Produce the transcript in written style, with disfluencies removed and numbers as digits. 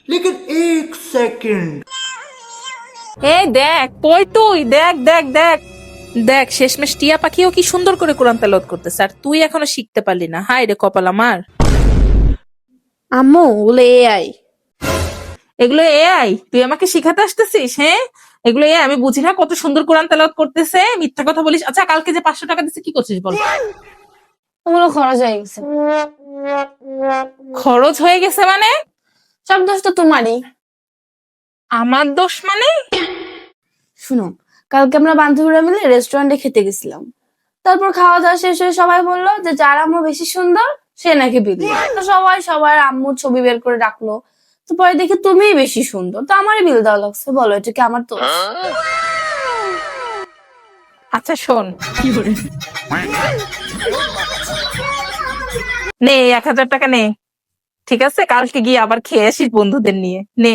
लेकिन एक सेकंड। এই দেখ কই তুই, দেখ দেখ দেখ দেখ, শেষমেশ টিয়া পাখিও কি সুন্দর করে কোরআন তেলাওয়াত করতেছে, আর তুই এখনো শিখতে পারলি না। হায় রে কপাল আমার। আম্মু ওগুলো এআই। এগুলো এআই? তুই আমাকে শিখাতে আসতেছিস? হ্যাঁ, এগুলো এআই? আমি বুঝি না কত সুন্দর কোরআন তেলাওয়াত করতেছে, মিথ্যা কথা বলিস। আচ্ছা কালকে যে 500 টাকা দিছে কি করছিস বল? ওগুলো খরচ হয়ে গেছে। খরচ হয়ে গেছে মানে? সব দোষ তো তোমারই। আমার দোষ মানে? শুনো, কালকে আমরা বান্ধবীরা মিলে রেস্টুরেন্টে খেতে গেছিলাম। তারপর খাওয়া দাওয়া শেষ হয়ে সবাই বললো যে যার আম্মু বেশি সুন্দর সে নাকি বিল দিবে। তো সবাই সবার আম্মুর ছবি বের করে রাখলো। তো পরে দেখি তুমিই বেশি সুন্দর, তো আমারই বিল দেওয়া লাগছে। বলো এটা কি আমার দোষ? আচ্ছা শোন, নে 1000 টাকা নে, ঠিক আছে? কালকে গিয়ে আবার খেয়ে আসিস বন্ধুদের নিয়ে, নে।